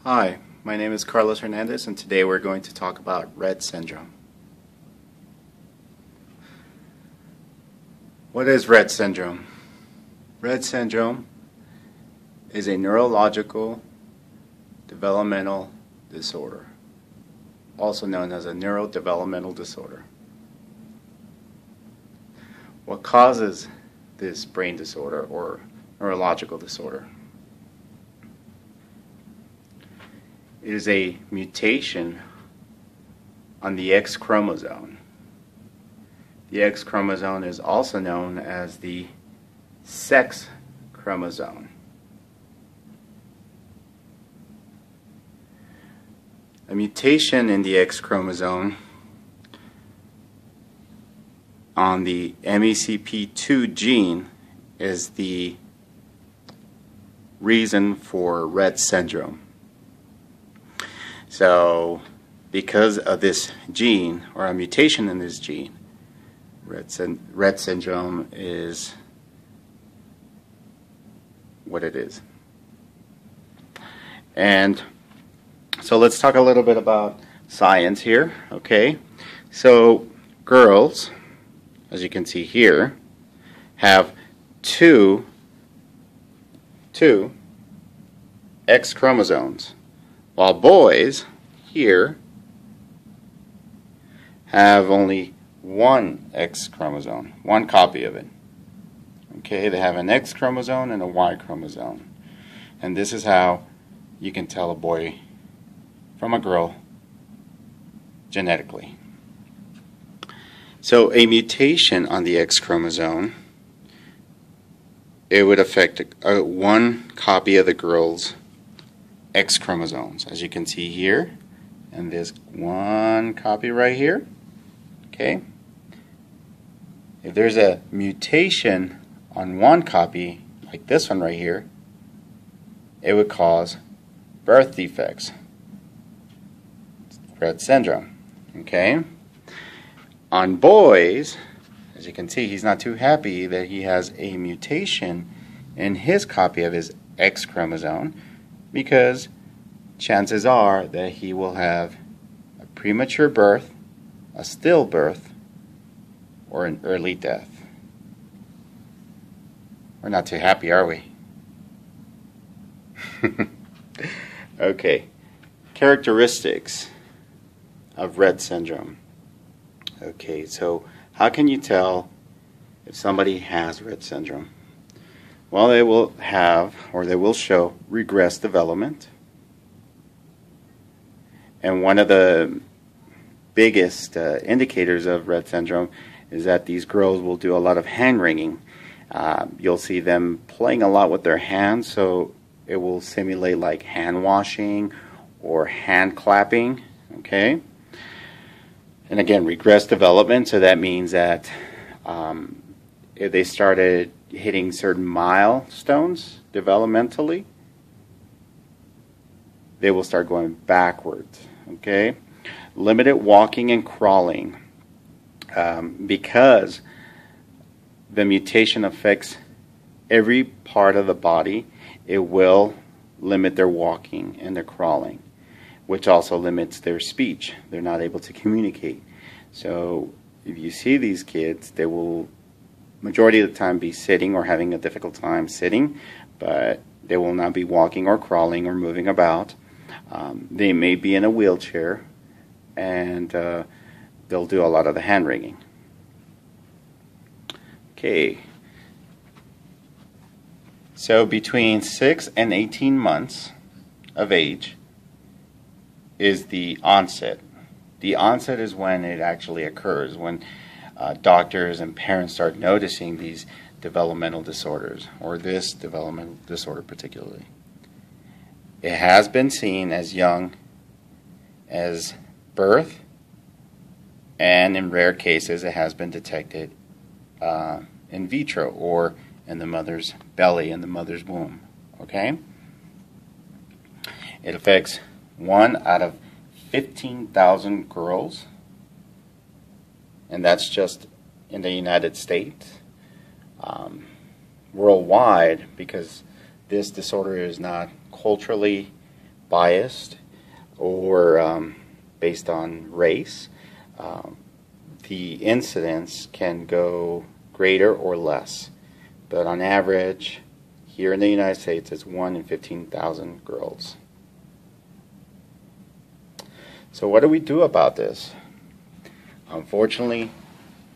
Hi, my name is Carlos Hernandez, and today we're going to talk about Rett syndrome. What is Rett syndrome? Rett syndrome is a neurological developmental disorder, also known as a neurodevelopmental disorder. What causes this brain disorder or neurological disorder? It is a mutation on the X chromosome. The X chromosome is also known as the sex chromosome. A mutation in the X chromosome on the MECP2 gene is the reason for Rett syndrome. So, because of this gene, or a mutation in this gene, Rett syndrome is what it is. And so let's talk a little bit about science here, okay? So, girls, as you can see here, have two X chromosomes, while boys here have only one X chromosome, one copy of it. Okay, they have an X chromosome and a Y chromosome. And this is how you can tell a boy from a girl genetically. So a mutation on the X chromosome, it would affect one copy of the girl's X chromosomes, as you can see here, and there's one copy right here. Okay, if there's a mutation on one copy, like this one right here, it would cause birth defects, Rett syndrome. Okay, on boys, as you can see, he's not too happy that he has a mutation in his copy of his X chromosome, because chances are that he will have a premature birth, a stillbirth, or an early death. We're not too happy, are we? Okay, characteristics of Rett syndrome. Okay, so how can you tell if somebody has Rett syndrome? Well, they will have, or they will show, regress development. And one of the biggest indicators of Rett syndrome is that these girls will do a lot of hand wringing. You'll see them playing a lot with their hands, so it will simulate like hand washing or hand clapping. Okay? And again, regress development, so that means that if they started hitting certain milestones developmentally, they will start going backwards. Okay, limited walking and crawling, because the mutation affects every part of the body. It will limit their walking and their crawling, which also limits their speech. They're not able to communicate. So if you see these kids, they will majority of the time be sitting or having a difficult time sitting, but they will not be walking or crawling or moving about. They may be in a wheelchair, and they'll do a lot of the hand wringing. Okay, so between 6 and 18 months of age is the onset. The onset is when it actually occurs, when doctors and parents start noticing these developmental disorders, or this developmental disorder particularly. It has been seen as young as birth, and in rare cases it has been detected in vitro, or in the mother's belly, in the mother's womb. Okay? It affects 1 out of 15,000 girls, and that's just in the United States. Worldwide, because this disorder is not culturally biased or based on race, the incidence can go greater or less. But on average, here in the United States, it's 1 in 15,000 girls. So what do we do about this? Unfortunately,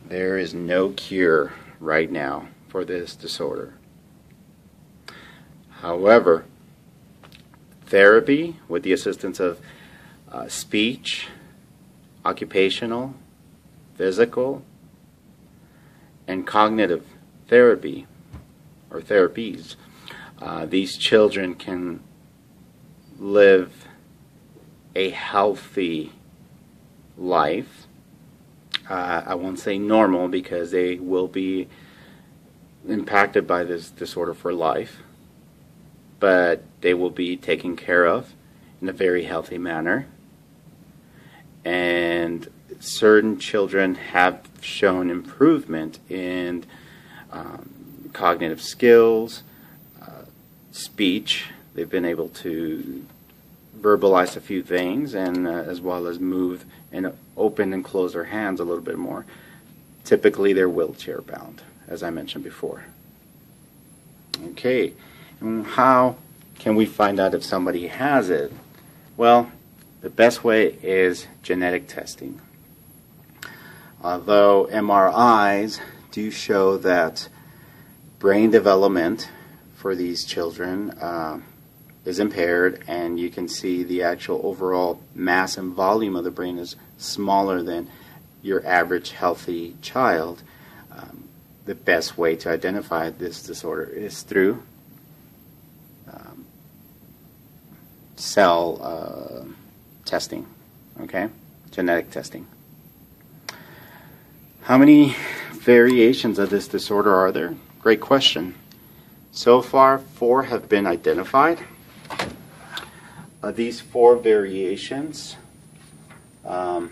there is no cure right now for this disorder. However, therapy with the assistance of speech, occupational, physical, and cognitive therapy or therapies, these children can live a healthy life. I won't say normal because they will be impacted by this disorder for life, but they will be taken care of in a very healthy manner. And certain children have shown improvement in cognitive skills, speech. They've been able to verbalize a few things, and as well as move and open and close their hands a little bit more. Typically, they're wheelchair bound, as I mentioned before. Okay, and how can we find out if somebody has it? Well, the best way is genetic testing. Although MRIs do show that brain development for these children is impaired, and you can see the actual overall mass and volume of the brain is smaller than your average healthy child, the best way to identify this disorder is through cell testing, okay? Genetic testing. How many variations of this disorder are there? Great question. So far, 4 have been identified. These 4 variations, the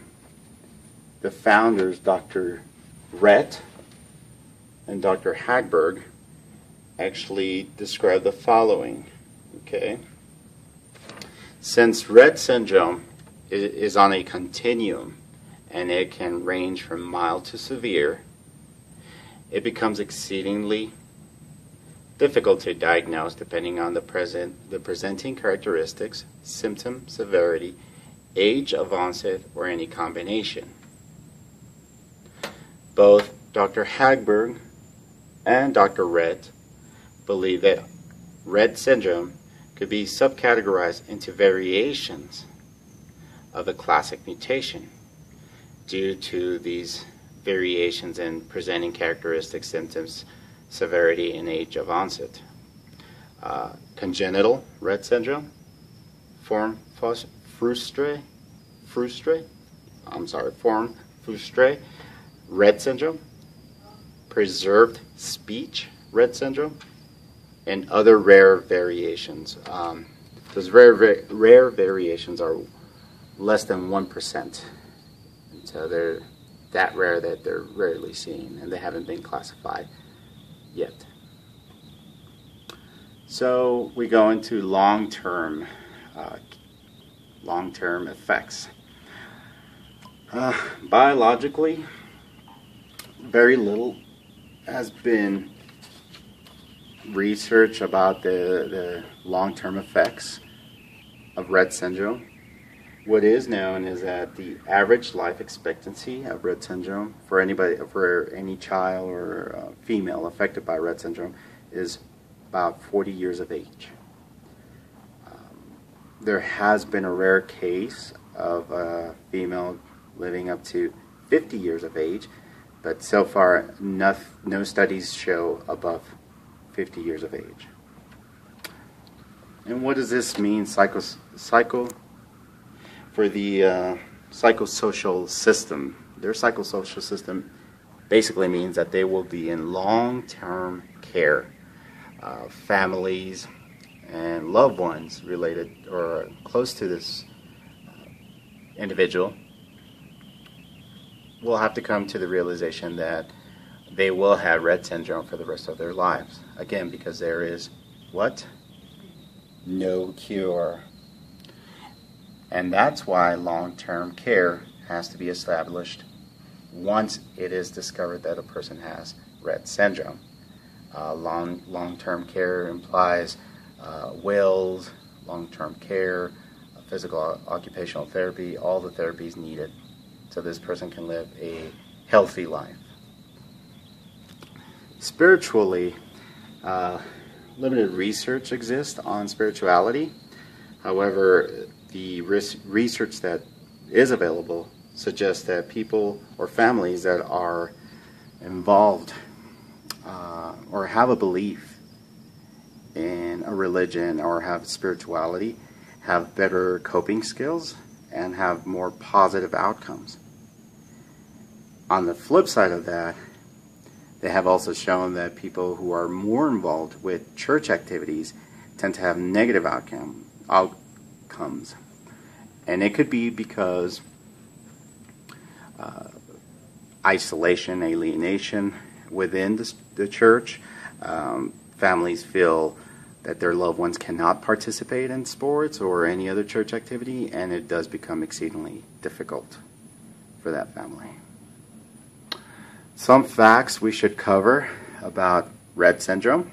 founders, Dr. Rett and Dr. Hagberg, actually describe the following, okay? Since Rett syndrome is on a continuum and it can range from mild to severe, it becomes exceedingly difficult to diagnose depending on the presenting characteristics, symptom severity, age of onset, or any combination. Both Dr. Hagberg and Dr. Rett believe that Rett syndrome could be subcategorized into variations of the classic mutation due to these variations in presenting characteristics, symptoms, severity, and age of onset. Congenital Rett syndrome, form frustre, Rett syndrome, preserved speech Rett syndrome, and other rare variations. Those rare variations are less than 1%. So they're that rare that they're rarely seen, and they haven't been classified yet. So we go into long-term effects. Biologically, very little has been research about the long-term effects of Rett syndrome. What is known is that the average life expectancy of Rett syndrome for any child or female affected by Rett syndrome is about 40 years of age. There has been a rare case of a female living up to 50 years of age, but so far no studies show above 50 years of age. And what does this mean for the psychosocial system? Their psychosocial system basically means that they will be in long-term care. Families and loved ones related or close to this individual will have to come to the realization that they will have Rett syndrome for the rest of their lives. Again, because there is what? No cure. And that's why long-term care has to be established once it is discovered that a person has Rett syndrome. Long-term care implies wills, long-term care, physical occupational therapy, all the therapies needed so this person can live a healthy life. Spiritually, limited research exists on spirituality. However, the research that is available suggests that people or families that are involved or have a belief in a religion or have spirituality have better coping skills and have more positive outcomes. On the flip side of that, they have also shown that people who are more involved with church activities tend to have negative outcomes. And it could be because isolation, alienation within the church. Families feel that their loved ones cannot participate in sports or any other church activity, and it does become exceedingly difficult for that family. Some facts we should cover about Rett syndrome.